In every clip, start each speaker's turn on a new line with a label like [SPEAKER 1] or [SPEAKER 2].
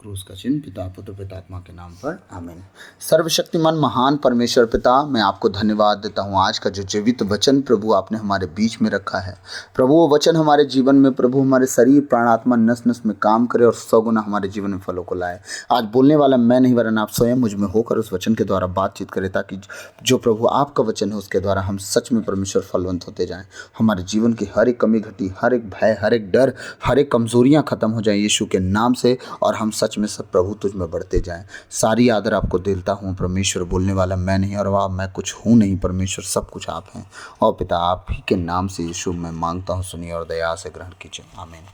[SPEAKER 1] क्रूस का चिन्ह, पिता पुत्र पितात्मा के नाम पर, आमीन। सर्वशक्तिमान महान परमेश्वर पिता, मैं आपको धन्यवाद देता हूँ आज का जो जीवित वचन प्रभु आपने हमारे बीच में रखा है। प्रभु वो वचन हमारे जीवन में प्रभु हमारे शरीर प्राण आत्मा नस नस में काम करे और 100 गुना हमारे जीवन में फलों को लाए। आज बोलने वाला मैं नहीं वरन आप स्वयं मुझ में होकर उस वचन के द्वारा बातचीत करें, ताकि जो प्रभु आपका वचन है उसके द्वारा हम सच में परमेश्वर फलवंत होते जाएं। हमारे जीवन की हर एक कमी घटी, हर एक भय, हर एक डर, हर एक कमजोरियां खत्म हो जाएं यीशु के नाम से, और हम सच में सब प्रभु तुझ में बढ़ते जाएं। सारी आदर आपको देता हूँ परमेश्वर। बोलने वाला मैं नहीं और वाह मैं कुछ हूँ नहीं परमेश्वर, सब कुछ आप हैं। और पिता आप ही के नाम से यीशु मैं मांगता हूँ, सुनिए और दया से ग्रहण कीजिए, आमीन।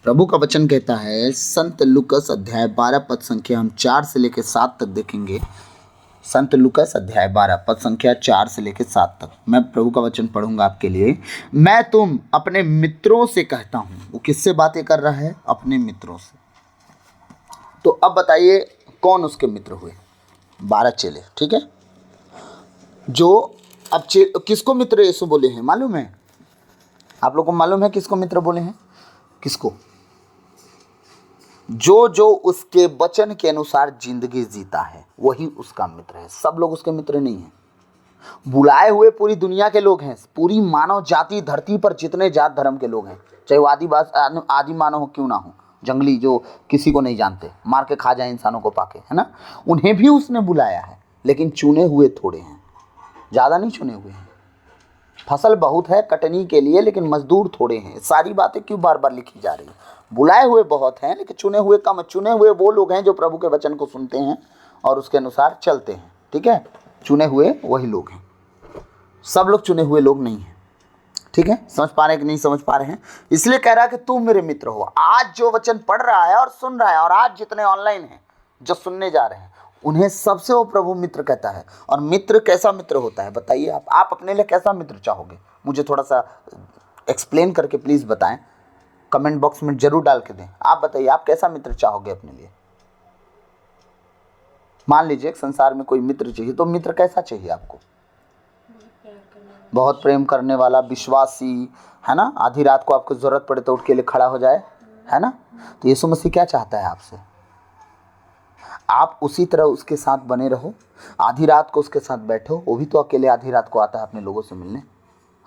[SPEAKER 1] प्रभु का वचन कहता है, संत लूकस अध्याय 12 पद संख्या हम 4 से लेकर 7 तक देखेंगे। संत लूकस अध्याय 12 पद संख्या 4 से लेकर 7 तक मैं प्रभु का वचन पढ़ूंगा आपके लिए। मैं तुम अपने मित्रों से कहता हूँ। वो किससे बातें कर रहा है? अपने मित्रों से। तो अब बताइए कौन उसके मित्र हुए? 12 चेले, ठीक है। जो अब किसको मित्र यीशु बोले हैं मालूम है? आप लोगों को मालूम है किसको मित्र बोले हैं? किसको? जो उसके वचन के अनुसार जिंदगी जीता है वही उसका मित्र है। सब लोग उसके मित्र नहीं हैं। बुलाए हुए पूरी दुनिया के लोग हैं, पूरी मानव जाति धरती पर जितने जात धर्म के लोग हैं, चाहे वो आदि मानव हो क्यों ना हो, जंगली जो किसी को नहीं जानते, मार के खा जाए इंसानों को पाके, है ना, उन्हें भी उसने बुलाया है। लेकिन चुने हुए थोड़े हैं, ज़्यादा नहीं चुने हुए हैं। फसल बहुत है कटनी के लिए लेकिन मजदूर थोड़े हैं। सारी बातें क्यों बार बार लिखी जा रही है? बुलाए हुए बहुत हैं लेकिन चुने हुए कम। चुने हुए वो लोग हैं जो प्रभु के वचन को सुनते हैं और उसके अनुसार चलते हैं, ठीक है। चुने हुए वही लोग हैं, सब लोग चुने हुए लोग नहीं हैं, ठीक है। समझ पा रहे हैं कि नहीं समझ पा रहे हैं? इसलिए कह रहा है कि तुम मेरे मित्र हो। आज जो वचन पढ़ रहा है और सुन रहा है, और आज जितने ऑनलाइन हैं जो सुनने जा रहे हैं, उन्हें सबसे वो प्रभु मित्र कहता है। और मित्र कैसा मित्र होता है बताइए? आप अपने लिए कैसा मित्र चाहोगे? मुझे थोड़ा सा एक्सप्लेन करके प्लीज़ बताएं, कमेंट बॉक्स में जरूर डाल के दें। आप बताइए आप कैसा मित्र चाहोगे अपने लिए? मान लीजिए संसार में कोई मित्र चाहिए, तो मित्र कैसा चाहिए आपको? बहुत प्रेम करने वाला, विश्वासी, है ना। आधी रात को आपको जरूरत पड़े तो उठ के लिए खड़ा हो जाए, है ना। तो यीशु मसीह क्या चाहता है आपसे? आप उसी तरह उसके साथ बने रहो, आधी रात को उसके साथ बैठो। वो भी तो अकेले आधी रात को आता है अपने लोगों से मिलने।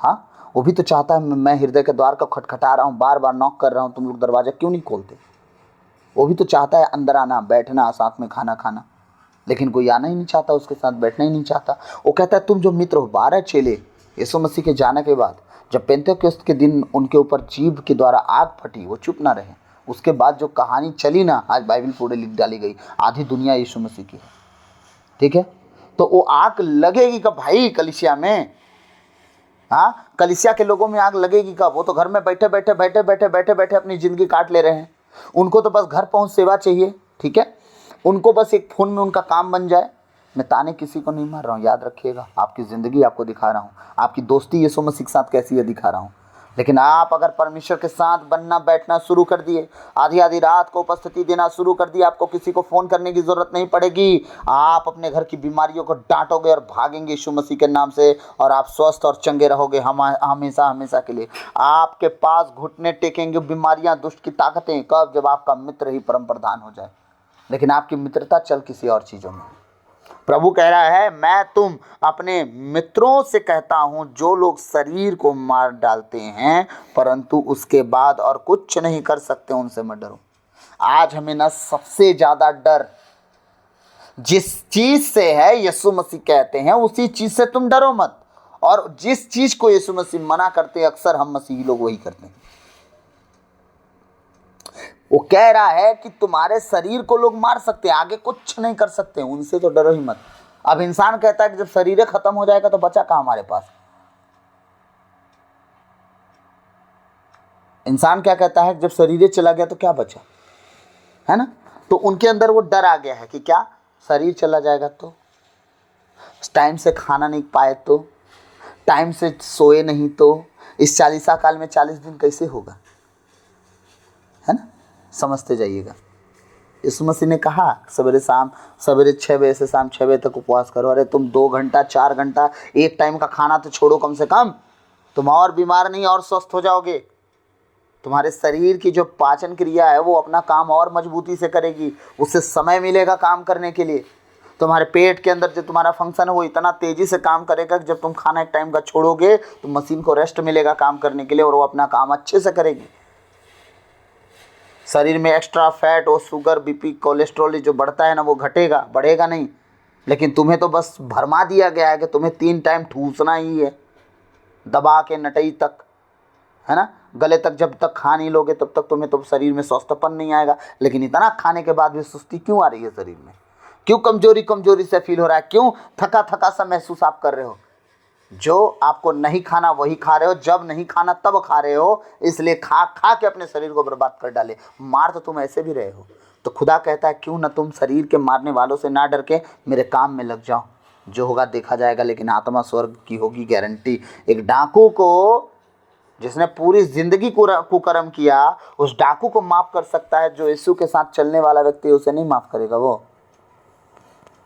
[SPEAKER 1] हाँ, वो भी तो चाहता है मैं हृदय के द्वार को खटखटा रहा हूँ, बार बार नॉक कर रहा हूँ, तुम लोग दरवाजा क्यों नहीं खोलते? वो भी तो चाहता है अंदर आना, बैठना, साथ में खाना खाना, लेकिन कोई आना ही नहीं चाहता, उसके साथ बैठना ही नहीं चाहता। वो कहता है तुम जो मित्र हो। 12 चेले यीशु मसीह के जाने के बाद जब पेंतेकोस्त के दिन उनके ऊपर जीभ के द्वारा आग फटी, वो चुप ना रहे। उसके बाद जो कहानी चली ना, आज बाइबल पूरे लिख डाली गई, आधी दुनिया यीशु मसीह की है, ठीक है। तो वो आग लगेगी कब भाई कलीसिया में? हाँ, कलीसिया के लोगों में आग लगेगी कब? वो तो घर में बैठे बैठे अपनी ज़िंदगी काट ले रहे हैं। उनको तो बस घर पहुंच सेवा चाहिए, ठीक है। उनको बस एक फ़ोन में उनका काम बन जाए। मैं ताने किसी को नहीं मार रहा हूँ, याद रखिएगा। आपकी ज़िंदगी आपको दिखा रहा हूँ, आपकी दोस्ती यीशु मसीह के साथ कैसी है दिखा रहा हूँ। लेकिन आप अगर परमेश्वर के साथ बनना बैठना शुरू कर दिए, आधी आधी रात को उपस्थिति देना शुरू कर दिए, आपको किसी को फ़ोन करने की ज़रूरत नहीं पड़ेगी। आप अपने घर की बीमारियों को डांटोगे और भागेंगे यीशु मसीह के नाम से, और आप स्वस्थ और चंगे रहोगे हमेशा हमेशा के लिए। आपके पास घुटने टेकेंगे बीमारियां, दुष्ट की ताकतें, कब? जब आपका मित्र ही परम प्रधान हो जाए। लेकिन आपकी मित्रता चल किसी और चीज़ों में। प्रभु कह रहा है मैं तुम अपने मित्रों से कहता हूं, जो लोग शरीर को मार डालते हैं परंतु उसके बाद और कुछ नहीं कर सकते, उनसे मत डरो। आज हमें ना सबसे ज्यादा डर जिस चीज से है, यीशु मसीह कहते हैं उसी चीज से तुम डरो मत। और जिस चीज को यीशु मसीह मना करते हैं, अक्सर हम मसीही लोग वही करते हैं। वो कह रहा है कि तुम्हारे शरीर को लोग मार सकते हैं, आगे कुछ नहीं कर सकते, उनसे तो डरो ही मत। अब इंसान कहता है कि जब शरीर खत्म हो जाएगा तो बचा कहाँ हमारे पास? इंसान क्या कहता है, जब शरीर चला गया तो क्या बचा, है ना। तो उनके अंदर वो डर आ गया है कि क्या शरीर चला जाएगा तो, टाइम से खाना नहीं पाए तो, टाइम से सोए नहीं तो, इस 40 काल में 40 दिन कैसे होगा, है ना। समझते जाइएगा। यीशु मसीह ने कहा सवेरे 6 बजे से शाम 6 बजे तक उपवास करो। अरे तुम 2 घंटा 4 घंटा एक टाइम का खाना तो छोड़ो कम से कम, तुम और बीमार नहीं और स्वस्थ हो जाओगे। तुम्हारे शरीर की जो पाचन क्रिया है वो अपना काम और मजबूती से करेगी, उससे समय मिलेगा काम करने के लिए। तुम्हारे पेट के अंदर जो तुम्हारा फंक्शन है वो इतना तेज़ी से काम करेगा कि जब तुम खाना एक टाइम का छोड़ोगे तो मशीन को रेस्ट मिलेगा काम करने के लिए और वो अपना काम अच्छे से करेगी। शरीर में एक्स्ट्रा फैट और शुगर, बीपी, कोलेस्ट्रॉल जो बढ़ता है ना वो घटेगा, बढ़ेगा नहीं। लेकिन तुम्हें तो बस भरमा दिया गया है कि तुम्हें 3 टाइम ठूसना ही है, दबा के नटई तक, है ना। गले तक जब तक खा नहीं लोगे तब तक तुम्हें तो शरीर में स्वस्थपन नहीं आएगा। लेकिन इतना खाने के बाद भी सुस्ती क्यों आ रही है शरीर में? क्यों कमजोरी कमजोरी से फील हो रहा है? क्यों थका थका सा महसूस आप कर रहे हो? जो आपको नहीं खाना वही खा रहे हो, जब नहीं खाना तब खा रहे हो, इसलिए खा खा के अपने शरीर को बर्बाद कर डाले। मार तो तुम ऐसे भी रहे हो। तो खुदा कहता है क्यों ना तुम शरीर के मारने वालों से ना डर के मेरे काम में लग जाओ। जो होगा देखा जाएगा, लेकिन आत्मा स्वर्ग की होगी गारंटी। एक डाकू को, जिसने पूरी जिंदगी कुकर्म किया, उस डाकू को माफ कर सकता है, जो यीशु के साथ चलने वाला व्यक्ति उसे नहीं माफ करेगा वो।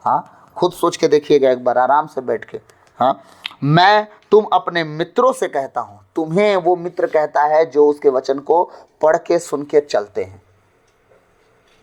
[SPEAKER 1] हाँ, खुद सोच के देखिएगा एक बार आराम से बैठ के। हाँ, मैं तुम अपने मित्रों से कहता हूँ। तुम्हें वो मित्र कहता है जो उसके वचन को पढ़ के सुन के चलते हैं।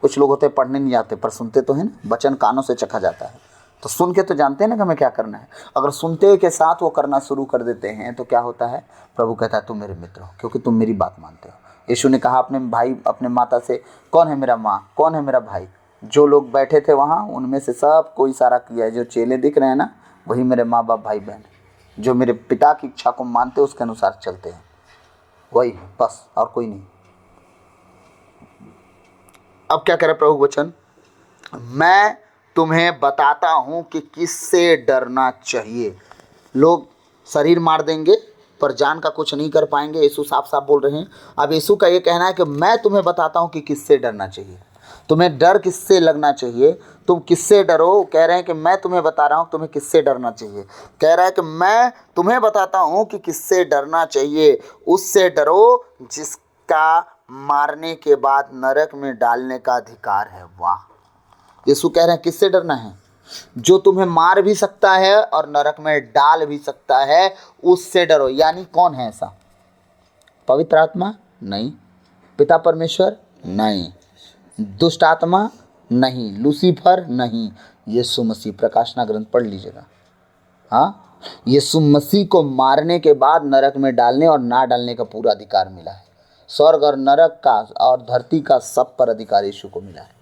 [SPEAKER 1] कुछ लोग होते हैं पढ़ने नहीं जाते पर सुनते तो हैं ना, वचन कानों से चखा जाता है तो सुन के तो जानते हैं ना कि हमें क्या करना है। अगर सुनते के साथ वो करना शुरू कर देते हैं तो क्या होता है? प्रभु कहता है तुम मेरे मित्र हो क्योंकि तुम मेरी बात मानते हो। यीशु ने कहा अपने भाई अपने माता से, कौन है मेरा माँ, कौन है मेरा भाई? जो लोग बैठे थे वहाँ उनमें से सब को इशारा किया है। जो चेले दिख रहे हैं ना वही मेरे माँ बाप भाई बहन है। जो मेरे पिता की इच्छा को मानते उसके अनुसार चलते हैं, वही बस, और कोई नहीं। अब क्या करे प्रभु वचन? मैं तुम्हें बताता हूं कि किससे डरना चाहिए। लोग शरीर मार देंगे पर जान का कुछ नहीं कर पाएंगे। यीशु साफ साफ बोल रहे हैं। अब यीशु का ये कहना है कि मैं तुम्हें बताता हूं कि किससे डरना चाहिए। तुम्हें डर किससे लगना चाहिए? तुम किससे डरो? कह रहे हैं कि मैं तुम्हें बता रहा हूं तुम्हें किससे डरना चाहिए। कह रहा है कि मैं तुम्हें बताता हूं कि किससे डरना चाहिए। उससे डरो जिसका मारने के बाद नरक में डालने का अधिकार है। वाह! यीशु कह रहे हैं किससे डरना है? जो तुम्हें मार भी सकता है और नरक में डाल भी सकता है, उससे डरो। यानी कौन है ऐसा? पवित्र आत्मा? नहीं। पिता परमेश्वर? नहीं। दुष्ट आत्मा? नहीं। लूसीफर? नहीं। यीशु मसीह। प्रकाशना ग्रंथ पढ़ लीजिएगा। हाँ, यीशु मसीह को मारने के बाद नरक में डालने और ना डालने का पूरा अधिकार मिला है। स्वर्ग और नरक का और धरती का सब पर अधिकार यीशु को मिला है।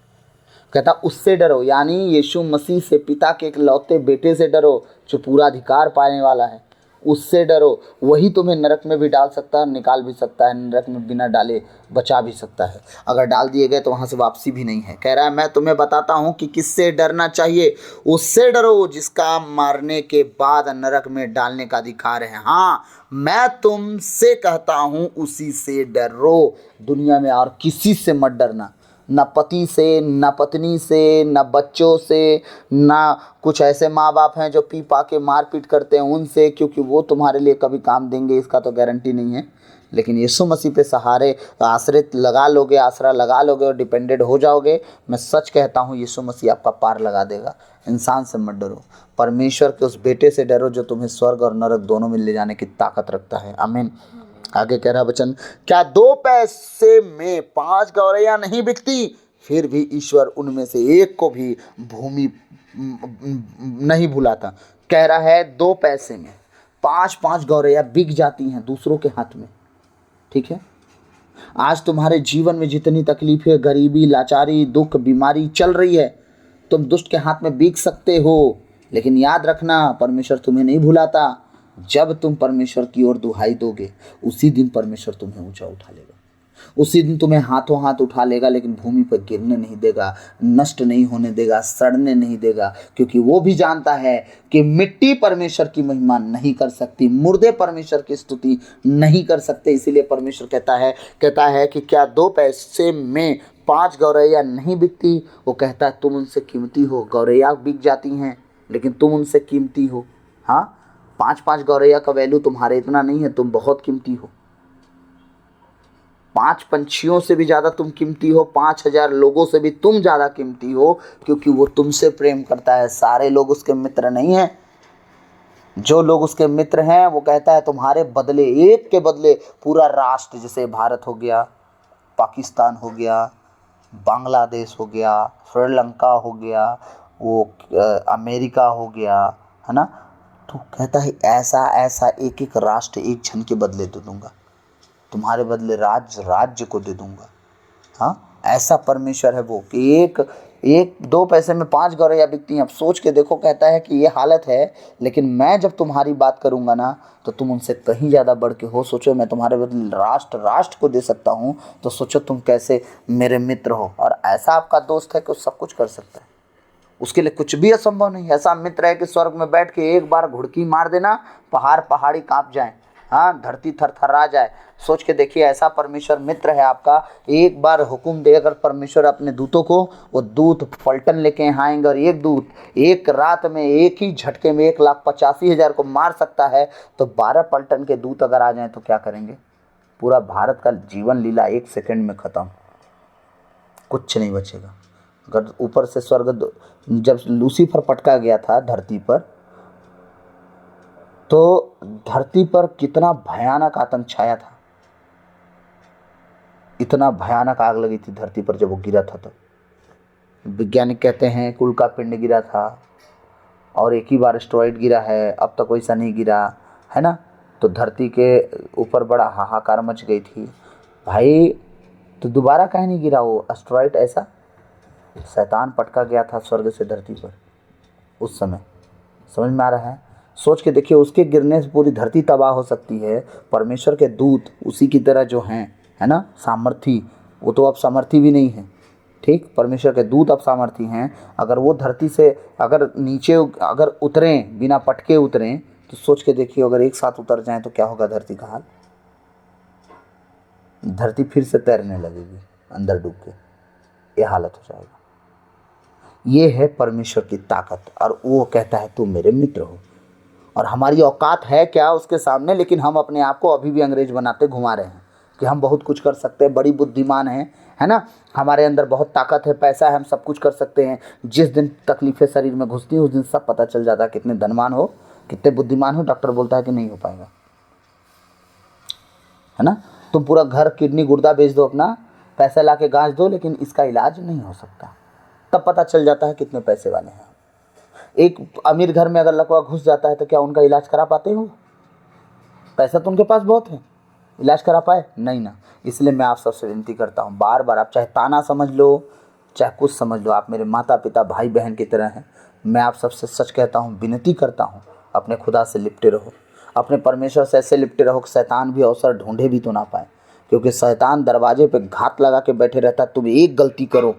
[SPEAKER 1] कहता उससे डरो, यानी यीशु मसीह से, पिता के इकलौते बेटे से डरो जो पूरा अधिकार पाने वाला है। उससे डरो, वही तुम्हें नरक में भी डाल सकता है, निकाल भी सकता है, नरक में बिना डाले बचा भी सकता है। अगर डाल दिए गए तो वहाँ से वापसी भी नहीं है। कह रहा है मैं तुम्हें बताता हूँ कि किससे डरना चाहिए। उससे डरो जिसका मारने के बाद नरक में डालने का अधिकार है। हाँ, मैं तुमसे कहता हूँ उसी से डरो। दुनिया में और किसी से मत डरना। न पति से, न पत्नी से, न बच्चों से, न कुछ ऐसे माँ बाप हैं जो पी पा के मारपीट करते हैं उनसे, क्योंकि वो तुम्हारे लिए कभी काम देंगे इसका तो गारंटी नहीं है। लेकिन यीशु मसीह पे सहारे आश्रित लगा लोगे, आसरा लगा लोगे और डिपेंडेड हो जाओगे, मैं सच कहता हूँ यीशु मसीह आपका पार लगा देगा। इंसान से मत डरो, परमेश्वर के उस बेटे से डरो जो तुम्हें स्वर्ग और नरक दोनों में ले जाने की ताकत रखता है। आमीन। आगे कह रहा वचन, क्या 2 पैसे में 5 गौरैया नहीं बिकती? फिर भी ईश्वर उनमें से एक को भी भूमि नहीं भुलाता। कह रहा है 2 पैसे में 5-5 गौरैया बिक जाती हैं दूसरों के हाथ में। ठीक है, आज तुम्हारे जीवन में जितनी तकलीफें, गरीबी, लाचारी, दुख, बीमारी चल रही है, तुम दुष्ट के हाथ में बिक सकते हो, लेकिन याद रखना परमेश्वर तुम्हें नहीं भुलाता। जब तुम परमेश्वर की ओर दुहाई दोगे उसी दिन परमेश्वर तुम्हें ऊंचा उठा लेगा, उसी दिन तुम्हें हाथों हाथ उठा लेगा, लेकिन भूमि पर गिरने नहीं देगा, नष्ट नहीं होने देगा, सड़ने नहीं देगा, क्योंकि वो भी जानता है कि मिट्टी परमेश्वर की महिमा नहीं कर सकती, मुर्दे परमेश्वर की स्तुति नहीं कर सकते। इसीलिए परमेश्वर कहता है कि क्या 2 पैसे में 5 गौरैया नहीं बिकती? वो कहता है तुम उनसे कीमती हो। गौरैया बिक जाती हैं लेकिन तुम उनसे कीमती हो। हाँ, 5-5 गौरैया का वैल्यू तुम्हारे इतना नहीं है, तुम बहुत कीमती हो। 5 पंछियों से भी ज़्यादा तुम कीमती हो, 5000 लोगों से भी तुम ज़्यादा कीमती हो, क्योंकि वो तुमसे प्रेम करता है। सारे लोग उसके मित्र नहीं हैं। जो लोग उसके मित्र हैं वो कहता है तुम्हारे बदले, एक के बदले पूरा राष्ट्र, जैसे भारत हो गया, पाकिस्तान हो गया, बांग्लादेश हो गया, श्रीलंका हो गया, वो अमेरिका हो गया, है ना। तो कहता है ऐसा ऐसा एक एक राष्ट्र एक क्षण के बदले दे दूंगा, तुम्हारे बदले राज्य राज्य को दे दूंगा। हाँ, ऐसा परमेश्वर है वो कि एक एक 2 पैसे में 5 गौरैया बिकती हैं। अब सोच के देखो, कहता है कि ये हालत है, लेकिन मैं जब तुम्हारी बात करूंगा ना तो तुम उनसे कहीं ज़्यादा बढ़ के हो। सोचो मैं तुम्हारे बदले राष्ट्र राष्ट्र को दे सकता हूँ, तो सोचो तुम कैसे मेरे मित्र हो। और ऐसा आपका दोस्त है कि वो सब कुछ कर सकता है, उसके लिए कुछ भी असंभव नहीं। ऐसा मित्र है कि स्वर्ग में बैठ के एक बार घुड़की मार देना, पहाड़ी कांप जाए, हाँ, धरती थरथरा जाए। सोच के देखिए, ऐसा परमेश्वर मित्र है आपका। एक बार हुक्म दे अगर परमेश्वर अपने दूतों को, वो दूत पलटन लेके आएंगे, और एक दूत एक रात में एक ही झटके में 1,85,000 को मार सकता है। तो 12 पलटन के दूत अगर आ जाएं तो क्या करेंगे? पूरा भारत का जीवन लीला 1 सेकंड में खत्म, कुछ नहीं बचेगा। अगर ऊपर से स्वर्ग, जब लूसीफर पटका गया था धरती पर, तो धरती पर कितना भयानक आतंक छाया था, इतना भयानक आग लगी थी धरती पर जब वो गिरा था। तो वैज्ञानिक कहते हैं कि उल्का पिंड गिरा था, और एक ही बार एस्टेरॉइड गिरा है, अब तक वैसा नहीं गिरा, है ना। तो धरती के ऊपर बड़ा हाहाकार मच गई थी भाई। तो दोबारा काहे नहीं गिरा वो एस्टेरॉइड? ऐसा शैतान पटका गया था स्वर्ग से धरती पर उस समय। समझ में आ रहा है? सोच के देखिए, उसके गिरने से पूरी धरती तबाह हो सकती है। परमेश्वर के दूत उसी की तरह जो हैं, है ना, सामर्थी, वो तो अब सामर्थी भी नहीं है, ठीक। परमेश्वर के दूत अब सामर्थी हैं। अगर वो धरती से अगर नीचे अगर उतरें, बिना पटके उतरें, तो सोच के देखिए अगर एक साथ उतर जाएं तो क्या होगा धरती का हाल। धरती फिर से तैरने लगेगी अंदर डूब के, ये हालत हो जाएगा। ये है परमेश्वर की ताकत, और वो कहता है तुम मेरे मित्र हो। और हमारी औकात है क्या उसके सामने? लेकिन हम अपने आप को अभी भी अंग्रेज बनाते घुमा रहे हैं कि हम बहुत कुछ कर सकते हैं, बड़ी बुद्धिमान हैं, है ना, हमारे अंदर बहुत ताकत है, पैसा है, हम सब कुछ कर सकते हैं। जिस दिन तकलीफ़ें शरीर में घुसती हैं उस दिन सब पता चल जाता है कितने धनवान हो, कितने बुद्धिमान हो। डॉक्टर बोलता है कि नहीं हो पाएगा, है ना। तुम पूरा घर, किडनी, गुर्दा बेच दो अपना, पैसा ला के गाँच दो, लेकिन इसका इलाज नहीं हो सकता। तब पता चल जाता है कितने पैसे वाले हैं। एक अमीर घर में अगर लकवा घुस जाता है तो क्या उनका इलाज करा पाते हो? पैसा तो उनके पास बहुत है, इलाज करा पाए? नहीं ना। इसलिए मैं आप सबसे विनती करता हूँ, बार बार, आप चाहे ताना समझ लो, चाहे कुछ समझ लो, आप मेरे माता पिता भाई बहन की तरह हैं। मैं आप सबसे सच कहता हूँ, विनती करता हूँ, अपने खुदा से लिपटे रहो, अपने परमेश्वर से ऐसे लिपटे रहो कि शैतान भी अवसर ढूंढे भी तो ना पाए। क्योंकि शैतान दरवाजे पे घात लगा के बैठे रहता है। तुम एक गलती करो,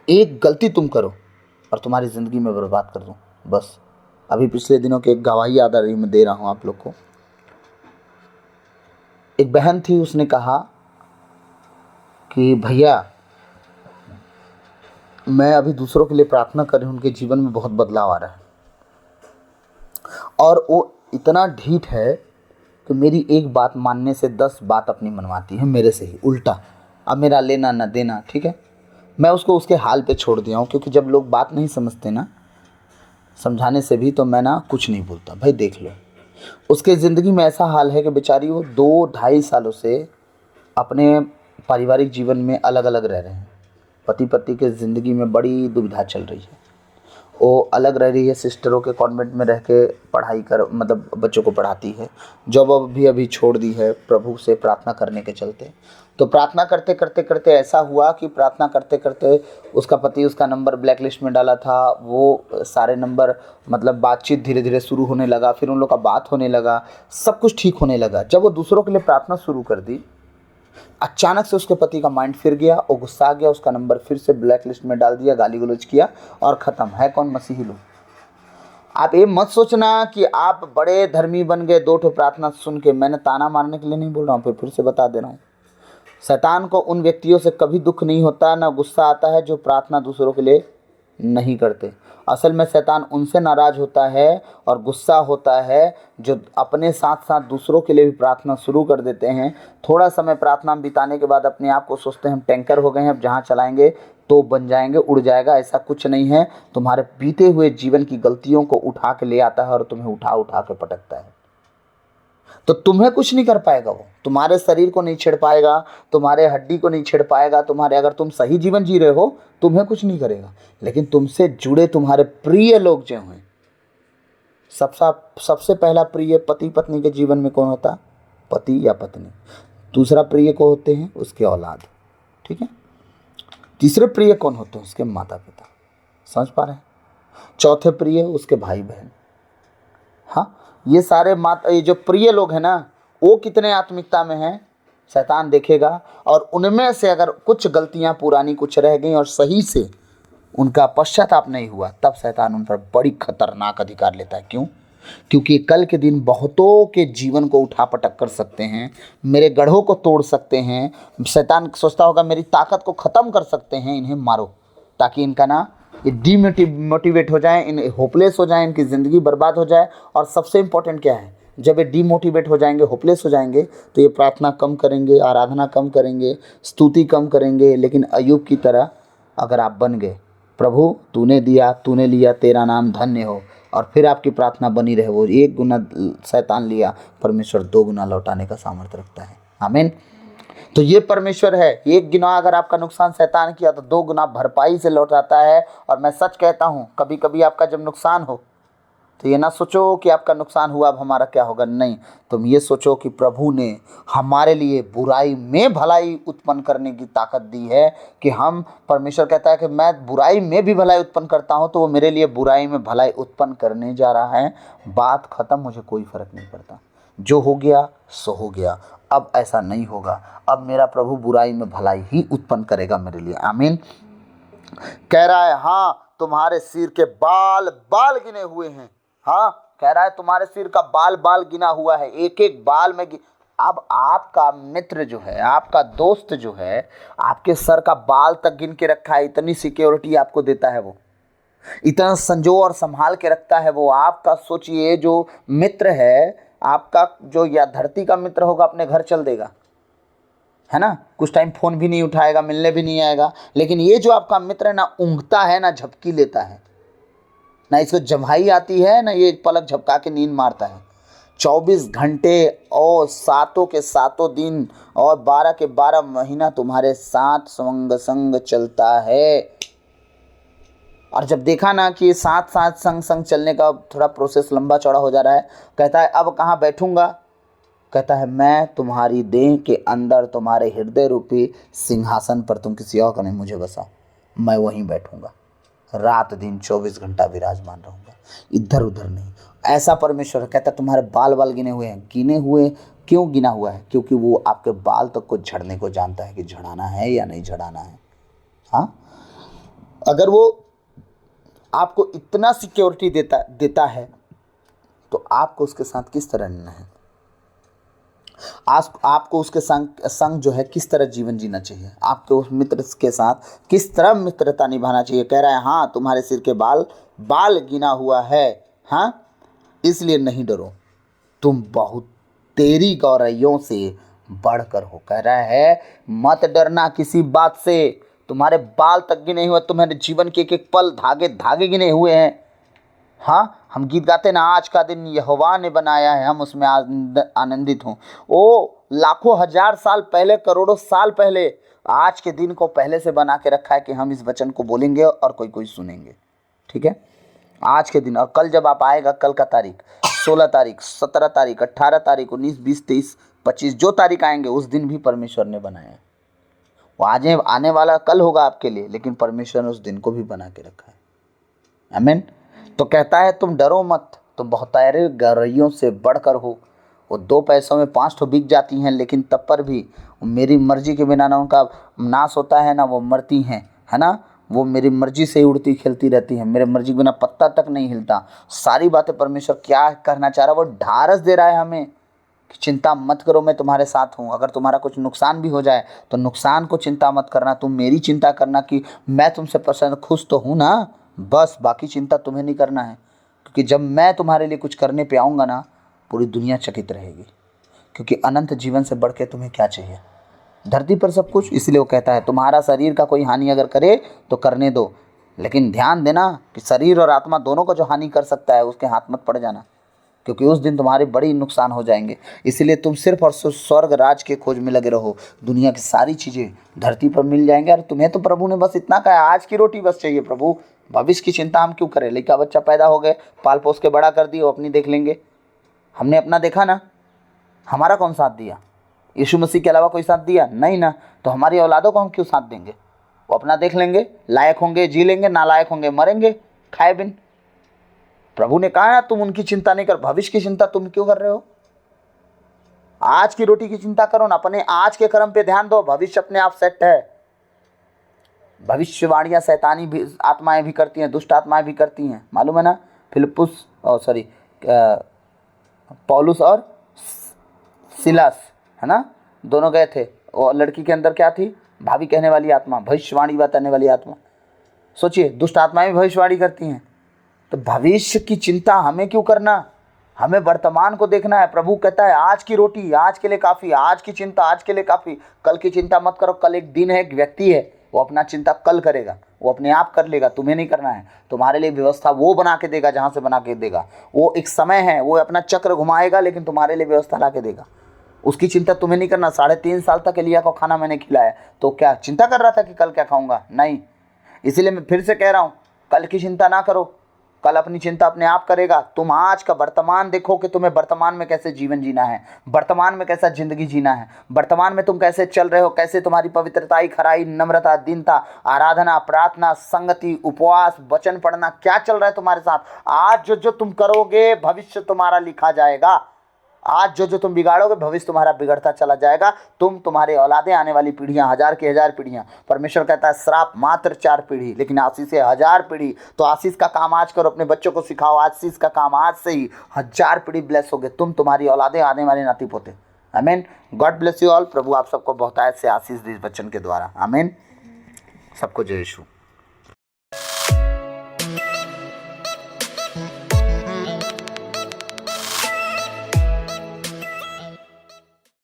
[SPEAKER 1] एक गलती तुम करो और तुम्हारी ज़िंदगी में बर्बाद कर दूँ बस। अभी पिछले दिनों की एक गवाही याद आ रही, मैं दे रहा हूँ आप लोग को। एक बहन थी, उसने कहा कि भैया मैं अभी दूसरों के लिए प्रार्थना कर रही हूँ, उनके जीवन में बहुत बदलाव आ रहा है, और वो इतना ढीठ है कि मेरी एक बात मानने से 10 बात अपनी मनवाती है मेरे से ही उल्टा। अब मेरा लेना ना देना, ठीक है। मैं उसको उसके हाल पे छोड़ दिया हूँ, क्योंकि जब लोग बात नहीं समझते ना, समझाने से भी, तो मैं ना कुछ नहीं बोलता। भाई देख लो, उसके ज़िंदगी में ऐसा हाल है कि बेचारी वो 2-2.5 सालों से अपने पारिवारिक जीवन में अलग अलग रह रहे हैं। पति पत्नी के ज़िंदगी में बड़ी दुविधा चल रही है। वो अलग रह रही है, सिस्टरों के कॉन्वेंट में रह के पढ़ाई कर, मतलब बच्चों को पढ़ाती है। जॉब भी अभी छोड़ दी है प्रभु से प्रार्थना करने के चलते। तो प्रार्थना करते करते करते ऐसा हुआ कि प्रार्थना करते करते उसका पति उसका नंबर ब्लैक लिस्ट में डाला था। वो सारे नंबर, मतलब बातचीत धीरे धीरे शुरू होने लगा, फिर उन लोग का बात होने लगा, सब कुछ ठीक होने लगा। जब वो दूसरों के लिए प्रार्थना शुरू कर दी, अचानक से उसके पति का माइंड फिर गया, वो गुस्सा आ गया, उसका नंबर फिर से ब्लैक लिस्ट में डाल दिया, गाली गलौज किया और ख़त्म। है कौन? मसीही लोग। आप ये मत सोचना कि आप बड़े धर्मी बन गए 2 प्रार्थना सुन के। मैंने ताना मारने के लिए नहीं बोल रहा हूँ, फिर से बता दे रहा हूँ। शैतान को उन व्यक्तियों से कभी दुख नहीं होता, ना गुस्सा आता है जो प्रार्थना दूसरों के लिए नहीं करते। असल में शैतान उनसे नाराज होता है और गुस्सा होता है जो अपने साथ साथ दूसरों के लिए भी प्रार्थना शुरू कर देते हैं। थोड़ा समय प्रार्थना में बिताने के बाद अपने आप को सोचते हैं हम टैंकर हो गए हैं, अब जहाँ चलाएंगे तो बन जाएंगे, उड़ जाएगा। ऐसा कुछ नहीं है। तुम्हारे बीते हुए जीवन की गलतियों को उठा के ले आता है और तुम्हें उठा उठा के पटकता है। तो तुम्हें कुछ नहीं कर पाएगा वो, तुम्हारे शरीर को नहीं छेड़ पाएगा, तुम्हारे हड्डी को नहीं छेड़ पाएगा, तुम्हारे, अगर तुम सही जीवन जी रहे हो तुम्हें कुछ नहीं करेगा। लेकिन तुमसे जुड़े तुम्हारे प्रिय लोग जो हैं, सबसे पहला प्रिय पति पत्नी के जीवन में कौन होता? पति या पत्नी। दूसरा प्रिय को होते हैं उसके औलाद, ठीक है। तीसरे प्रिय कौन होते हैं? उसके माता पिता। समझ पा रहे हैं? चौथे प्रिय उसके भाई बहन। हाँ, ये सारे ये जो प्रिय लोग हैं ना, वो कितने आत्मिकता में हैं शैतान देखेगा, और उनमें से अगर कुछ गलतियां पुरानी कुछ रह गई और सही से उनका पश्चाताप नहीं हुआ, तब शैतान उन पर बड़ी खतरनाक अधिकार लेता है। क्यों? क्योंकि कल के दिन बहुतों के जीवन को उठा पटक कर सकते हैं, मेरे गढ़ों को तोड़ सकते हैं। शैतान सोचता होगा मेरी ताकत को ख़त्म कर सकते हैं, इन्हें मारो, ताकि इनका ना ये डीमोटिवेट हो जाए, इन होपलेस हो जाए, इनकी ज़िंदगी बर्बाद हो जाए। और सबसे इम्पोर्टेंट क्या है, जब ये डीमोटिवेट हो जाएंगे, होपलेस हो जाएंगे, तो ये प्रार्थना कम करेंगे, आराधना कम करेंगे, स्तुति कम करेंगे। लेकिन अय्यूब की तरह अगर आप बन गए, प्रभु तूने दिया तूने लिया, तेरा नाम धन्य हो, और फिर आपकी प्रार्थना बनी रहे, वो 1 गुना शैतान लिया, परमेश्वर 2 गुना लौटाने का सामर्थ्य रखता है। आमीन। तो ये परमेश्वर है, 1 गुना अगर आपका नुकसान शैतान किया तो 2 गुना भरपाई से लौटाता है। और मैं सच कहता हूँ, कभी कभी आपका जब नुकसान हो तो ये ना सोचो कि आपका नुकसान हुआ अब हमारा क्या होगा, नहीं, तुम ये सोचो कि प्रभु ने हमारे लिए बुराई में भलाई उत्पन्न करने की ताकत दी है। कि हम, परमेश्वर कहता है कि मैं बुराई में भी भलाई उत्पन्न करता हूँ, तो वो मेरे लिए बुराई में भलाई उत्पन्न करने जा रहा है। बात खत्म, मुझे कोई फर्क नहीं पड़ता, जो हो गया सो हो गया, अब ऐसा नहीं होगा। अब मेरा प्रभु बुराई में भलाई ही उत्पन्न करेगा मेरे लिए। आमीन। कह रहा है हाँ तुम्हारे सिर के बाल बाल गिने हुए हैं। हाँ, कह रहा है तुम्हारे सिर का बाल बाल गिना हुआ है, एक एक बाल में अब आपका मित्र जो है, आपका दोस्त जो है, आपके सर का बाल तक गिन के रखा है। इतनी सिक्योरिटी आपको देता है वो, इतना संजो और संभाल के रखता है वो। आपका सोचिए, जो मित्र है आपका, जो या धरती का मित्र होगा, अपने घर चल देगा, है ना, कुछ टाइम फ़ोन भी नहीं उठाएगा, मिलने भी नहीं आएगा। लेकिन ये जो आपका मित्र है ना, ऊँघता है ना झपकी लेता है, ना इसको जम्हाई आती है, ना ये पलक झपका के नींद मारता है। 24 घंटे और 7 के 7 दिन और 12 के 12 महीना तुम्हारे साथ संग चलता है। और जब देखा ना कि साथ साथ संग चलने का थोड़ा प्रोसेस लंबा चौड़ा हो जा रहा है, कहता है अब कहाँ बैठूंगा? कहता है मैं तुम्हारी देह के अंदर, तुम्हारे हृदय रूपी सिंहासन पर, तुम किसी और का नहीं, मुझे बसाओ, मैं वहीं बैठूंगा, रात दिन 24 घंटा विराजमान रहूंगा, इधर उधर नहीं। ऐसा परमेश्वर कहता है तुम्हारे बाल बाल गिने हुए हैं। गिने हुए क्यों गिना हुआ है? क्योंकि वो आपके बाल तक को झड़ने को जानता है कि झड़ाना है या नहीं झड़ाना है। हाँ, अगर वो आपको इतना सिक्योरिटी देता है तो आपको उसके साथ किस तरह रहना है, आपको उसके संग जो है किस तरह जीवन जीना चाहिए, आपको उस मित्र के साथ किस तरह मित्रता निभाना चाहिए। कह रहा है हाँ तुम्हारे सिर के बाल बाल गिना हुआ है, हाँ इसलिए नहीं डरो, तुम बहुत तेरी गौरैयों से बढ़कर हो। कह रहा है मत डरना किसी बात से, तुम्हारे बाल तक गिने हुए, तुम्हारे जीवन के एक एक पल धागे धागे गिने हुए हैं। हाँ, हम गीत गाते ना, आज का दिन यहोवा ने बनाया है, हम उसमें आनंदित हों। ओ लाखों हजार साल पहले, करोड़ों साल पहले, आज के दिन को पहले से बना के रखा है कि हम इस वचन को बोलेंगे और कोई कोई सुनेंगे। ठीक है, आज के दिन। और कल जब आप आएगा, कल का तारीख 16 तारीख, 17 तारीख, 18 तारीख, 19, 20, 23, 25 जो तारीख आएंगे, उस दिन भी परमेश्वर ने बनाया है। वो आज आने वाला कल होगा आपके लिए, लेकिन परमेश्वर ने उस दिन को भी बना के रखा है। आमीन। तो कहता है तुम डरो मत, तुम बहुतायरे गौरैयों से बढ़कर हो। वो 2 पैसों में 5 ठो बिक जाती हैं, लेकिन तब पर भी मेरी मर्जी के बिना ना उनका नाश होता है ना वो मरती हैं, है ना। वो मेरी मर्जी से ही उड़ती खेलती रहती हैं, मेरे मर्जी के बिना पत्ता तक नहीं हिलता। सारी बातें परमेश्वर क्या करना चाह रहा है, वो ढारस दे रहा है हमें कि चिंता मत करो, मैं तुम्हारे साथ हूँ। अगर तुम्हारा कुछ नुकसान भी हो जाए तो नुकसान को चिंता मत करना, तुम मेरी चिंता करना कि मैं तुमसे प्रसन्न खुश तो हूँ ना, बस बाकी चिंता तुम्हें नहीं करना है, क्योंकि जब मैं तुम्हारे लिए कुछ करने पे आऊँगा ना, पूरी दुनिया चकित रहेगी। क्योंकि अनंत जीवन से बढ़ के तुम्हें क्या चाहिए, धरती पर सब कुछ। इसलिए वो कहता है तुम्हारा शरीर का कोई हानि अगर करे तो करने दो, लेकिन ध्यान देना कि शरीर और आत्मा दोनों को जो हानि कर सकता है उसके हाथ मत पड़ जाना, क्योंकि उस दिन तुम्हारे बड़ी नुकसान हो जाएंगे। इसलिए तुम सिर्फ और सिर्फ स्वर्ग राज के खोज में लगे रहो। दुनिया की सारी चीज़ें धरती पर मिल जाएंगे। और तुम्हें तो प्रभु ने बस इतना कहा, आज की रोटी बस चाहिए प्रभु, भविष्य की चिंता हम क्यों करें। लड़का बच्चा पैदा हो गए, पाल पोस के बड़ा कर दिए, वो अपनी देख लेंगे। हमने अपना देखा ना, हमारा कौन साथ दिया? यीशु मसीह के अलावा कोई साथ दिया? नहीं ना। तो हमारी औलादों को हम क्यों साथ देंगे? वो अपना देख लेंगे, लायक होंगे जी लेंगे, नालायक होंगे मरेंगे खाए बिन। प्रभु ने कहा ना तुम उनकी चिंता नहीं कर, भविष्य की चिंता तुम क्यों कर रहे हो? आज की रोटी की चिंता करो ना, अपने आज के कर्म पे ध्यान दो, भविष्य अपने आप सेट है। भविष्यवाणियां शैतानी भी आत्माएं भी करती हैं, दुष्ट आत्माएं भी करती हैं, मालूम है ना। पौलुस और सिलास, है ना, दोनों गए थे। और लड़की के अंदर क्या थी? भावी कहने वाली आत्मा, भविष्यवाणी बताने वाली आत्मा। सोचिए, दुष्ट आत्माएं भी भविष्यवाणी करती हैं। तो भविष्य की चिंता हमें क्यों करना? हमें वर्तमान को देखना है। प्रभु कहता है आज की रोटी आज के लिए काफ़ी, आज की चिंता आज के लिए काफ़ी, कल की चिंता मत करो। कल एक दिन है, एक व्यक्ति है, वो अपना चिंता कल करेगा, वो अपने आप कर लेगा, तुम्हें नहीं करना है। तुम्हारे लिए व्यवस्था वो बना के देगा, जहाँ से बना के देगा। वो एक समय है, वो अपना चक्र घुमाएगा, लेकिन तुम्हारे लिए व्यवस्था ला के देगा। उसकी चिंता तुम्हें नहीं करना। 3.5 साल तक एलिया को खाना मैंने खिलाया, तो क्या चिंता कर रहा था कि कल क्या खाऊंगा? नहीं। इसीलिए मैं फिर से कह रहा हूँ, कल की चिंता ना करो, कल अपनी चिंता अपने आप करेगा। तुम आज का वर्तमान देखो कि तुम्हें वर्तमान में कैसे जीवन जीना है, वर्तमान में कैसा जिंदगी जीना है, वर्तमान में तुम कैसे चल रहे हो, कैसे तुम्हारी पवित्रता, खराई, नम्रता, दीनता, आराधना, प्रार्थना, संगति, उपवास, वचन पढ़ना, क्या चल रहा है तुम्हारे साथ। आज जो तुम करोगे भविष्य तुम्हारा लिखा जाएगा। आज जो तुम बिगाड़ोगे भविष्य तुम्हारा बिगड़ता चला जाएगा। तुम्हारे औलादे, आने वाली पीढ़ियां, 1000 की 1000 पीढ़ियां। परमेश्वर कहता है श्राप मात्र 4 पीढ़ी, लेकिन आशीष है 1000 पीढ़ी। तो आशीष का काम आज करो, अपने बच्चों को सिखाओ आशीष का काम आज से ही। 1000 पीढ़ी ब्लेस हो गए तुम, तुम्हारी औलादे, आने वाले नाती पोते। आमीन। God bless you all. प्रभु आप सबको बहुतायत से आशीष दी इस वचन के द्वारा। आमीन। सबको जय यीशु।